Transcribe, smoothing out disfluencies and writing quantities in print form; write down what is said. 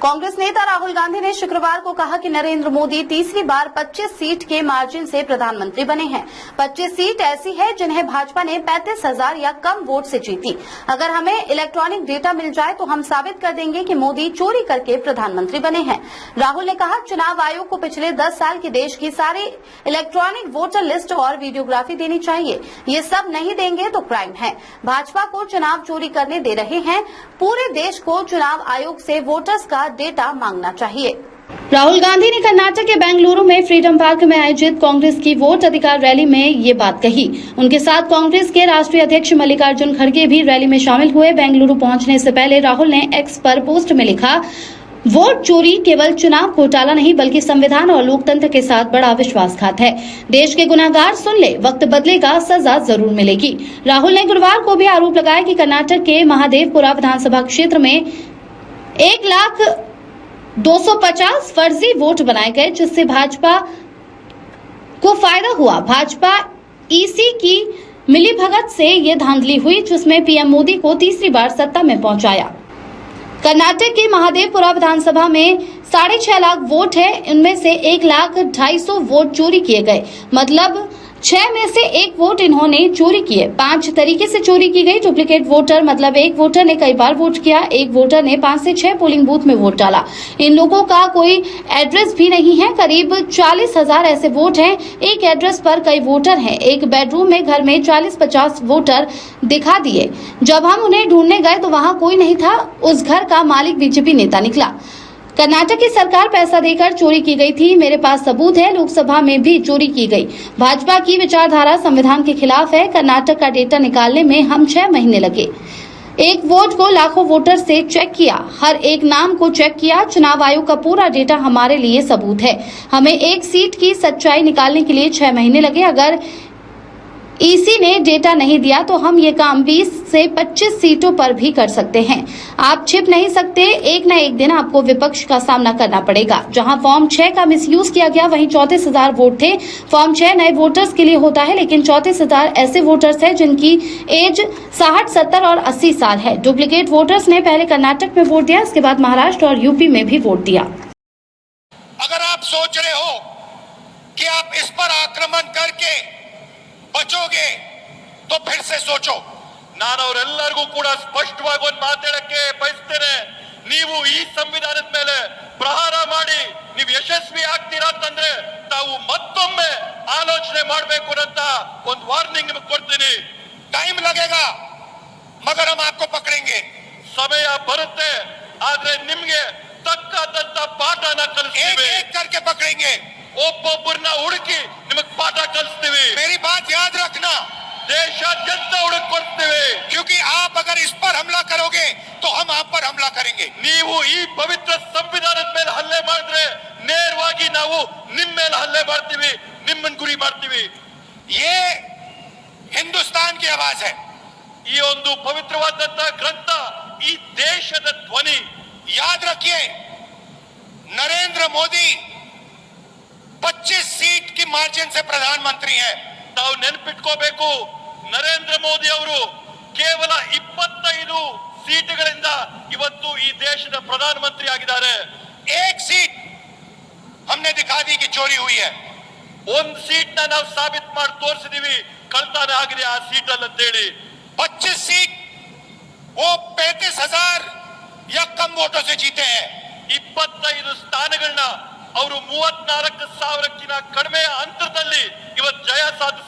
कांग्रेस नेता राहुल गांधी ने शुक्रवार को कहा कि नरेंद्र मोदी तीसरी बार 25 सीट के मार्जिन से प्रधानमंत्री बने हैं। 25 सीट ऐसी है जिन्हें भाजपा ने 35,000 या कम वोट से जीती। अगर हमें इलेक्ट्रॉनिक डेटा मिल जाए तो हम साबित कर देंगे कि मोदी चोरी करके प्रधानमंत्री बने हैं। राहुल ने कहा, चुनाव आयोग को पिछले 10 साल की देश की सारी इलेक्ट्रॉनिक वोटर लिस्ट और वीडियोग्राफी देनी चाहिए। ये सब नहीं देंगे तो क्राइम है। भाजपा को चुनाव चोरी करने दे रहे हैं। पूरे देश को चुनाव आयोग से वोटर्स का डेटा मांगना चाहिए। राहुल गांधी ने कर्नाटक के बेंगलुरु में फ्रीडम पार्क में आयोजित कांग्रेस की वोट अधिकार रैली में ये बात कही। उनके साथ कांग्रेस के राष्ट्रीय अध्यक्ष मल्लिकार्जुन खड़गे भी रैली में शामिल हुए। बेंगलुरु पहुंचने से पहले राहुल ने एक्स पर पोस्ट में लिखा, वोट चोरी केवल चुनाव घोटाला नहीं बल्कि संविधान और लोकतंत्र के साथ बड़ा विश्वासघात है। देश के गुनाहगार सुन ले, वक्त बदलेगा, सजा जरूर मिलेगी। राहुल ने गुरुवार को भी आरोप लगाया कि कर्नाटक के महादेवपुरा विधानसभा क्षेत्र में 1,250,000 फर्जी वोट बनाए गए, जिससे भाजपा को फायदा हुआ। भाजपा ईसी की मिलीभगत से ये धांधली हुई, जिसमें पीएम मोदी को तीसरी बार सत्ता में पहुंचाया। कर्नाटक की महादेवपुरा विधानसभा में 6.5 लाख वोट है। इनमें से 1,250,000 वोट चोरी किए गए, मतलब 6 में से 1 वोट इन्होंने चोरी किए। 5 तरीके से चोरी की गई। डुप्लीकेट वोटर, मतलब एक वोटर ने कई बार वोट किया। एक वोटर ने 5 से 6 पोलिंग बूथ में वोट डाला। इन लोगों का कोई एड्रेस भी नहीं है। करीब 40,000 ऐसे वोट हैं। एक एड्रेस पर कई वोटर हैं। एक बेडरूम में घर में 40-50 वोटर दिखा दिए। जब हम उन्हें ढूंढने गए तो वहां कोई नहीं था। उस घर का मालिक बीजेपी नेता निकला। कर्नाटक की सरकार पैसा देकर चोरी की गई थी। मेरे पास सबूत है। लोकसभा में भी चोरी की गई। भाजपा की विचारधारा संविधान के खिलाफ है। कर्नाटक का डेटा निकालने में हम 6 महीने लगे। एक वोट को लाखों वोटर से चेक किया, हर एक नाम को चेक किया। चुनाव आयोग का पूरा डेटा हमारे लिए सबूत है। हमें एक सीट की सच्चाई निकालने के लिए 6 महीने लगे। अगर ईसी ने डेटा नहीं दिया तो हम ये काम 20 से 25 सीटों पर भी कर सकते हैं। आप छिप नहीं सकते। एक न एक दिन आपको विपक्ष का सामना करना पड़ेगा। जहां फॉर्म 6 का मिसयूज किया गया, वहीं 34,000 वोट थे। फॉर्म 6 नए वोटर्स के लिए होता है, लेकिन 34,000 ऐसे वोटर्स हैं जिनकी एज 60, 70 और 80 साल है। डुप्लीकेट वोटर्स ने पहले कर्नाटक में वोट दिया, इसके बाद महाराष्ट्र और यूपी में भी वोट दिया। अगर आप सोच रहे हो कि आप इस पर आक्रमण करके बचोगे तो फिर से सोचो। ನಾನು ಅವರೆಲ್ಲರಿಗೂ ಕೂಡ ಸ್ಪಷ್ಟವಾಗಿ ಒಂದು ಮಾತಾಡಕ್ಕೆ ಬಯಸ್ತೇನೆ, ನೀವು ಈ ಸಂವಿಧಾನದ ಮೇಲೆ ಪ್ರಹಾರ ಮಾಡಿ ನೀವು ಯಶಸ್ವಿ ಆಗ್ತೀರಾ ಅಂತಂದ್ರೆ ತಾವು ಮತ್ತೊಮ್ಮೆ ಆಲೋಚನೆ ಮಾಡಬೇಕು ಅಂತ ಒಂದು ವಾರ್ನಿಂಗ್ ನಿಮಗೆ ಕೊಡ್ತೀನಿ। ಟೈಮ್ लगेगा मगर हम आपको पकड़ेंगे। ಸಮಯ ಬರುತ್ತೆ, ಆದ್ರೆ ನಿಮಗೆ ತಕ್ಕಂತ ಪಾಠನ ಕಲಿಸ್ತೀವಿ। एक करके पकड़ेंगे, ಒಬ್ಬೊಬ್ಬರನ್ನ ಹುಡುಕಿ ನಿಮಗೆ ಪಾಠ ಕಲಿಸ್ತೀವಿ। मेरी बात याद रखना, देशाद्यंत ಹುಡುಕೊಡ್ತೀವಿ। क्योंकि आप अगर इस पर हमला करोगे तो हम आप पर हमला करेंगे। ನೀವು ಈ ಪವಿತ್ರ ಸಂವಿಧಾನದ ಮೇಲೆ ಹಲ್ಲೆ ಮಾಡಿದ್ರೆ ನೇರವಾಗಿ ನಾವು ನಿಮ್ಮ ಮೇಲೆ ಹಲ್ಲೆ ಮಾಡ್ತೀವಿ, ನಿಮ್ಮನ್ನು ಗುರಿ ಮಾಡ್ತೀವಿ। ये हिंदुस्तान की आवाज है। ಈ ಒಂದು ಪವಿತ್ರವಾದಂತ ಗ್ರಂಥ ಈ ದೇಶದ ಧ್ವನಿ। याद रखिए, नरेंद्र मोदी 25 सीट की मार्जिन से प्रधानमंत्री है। ತಾವು ನೆನಪಿಟ್ಕೋಬೇಕು, ನರೇಂದ್ರ ಮೋದಿ ಅವರು ಕೇವಲ 25 ಸೀಟುಗಳಿಂದ ಇವತ್ತು ಈ ದೇಶದ ಪ್ರಧಾನಮಂತ್ರಿ ಆಗಿದ್ದಾರೆ। एक सीट हमने दिखा दी कि चोरी हुई है। ಒಂದು ಸೀಟ್ನ ನಾವು ಸಾಬೀತು ಮಾಡಿ ತೋರಿಸಿದೀವಿ ಕಳ್ತನ ಆಗಿದೆ ಆ ಸೀಟಲ್ಲಿ ಅಂತ ಹೇಳಿ। 25 सीट वो 35,000 या कम वोटों से जीते हैं। 25 ಸ್ಥಾನಗಳನ್ನ ಅವರು 34,000ಕ್ಕಿಂತ ಕಡಿಮೆ ಅಂತರದಲ್ಲಿ ಇವತ್ತು ಜಯ ಸಾಧಿಸಿದ್ದಾರೆ।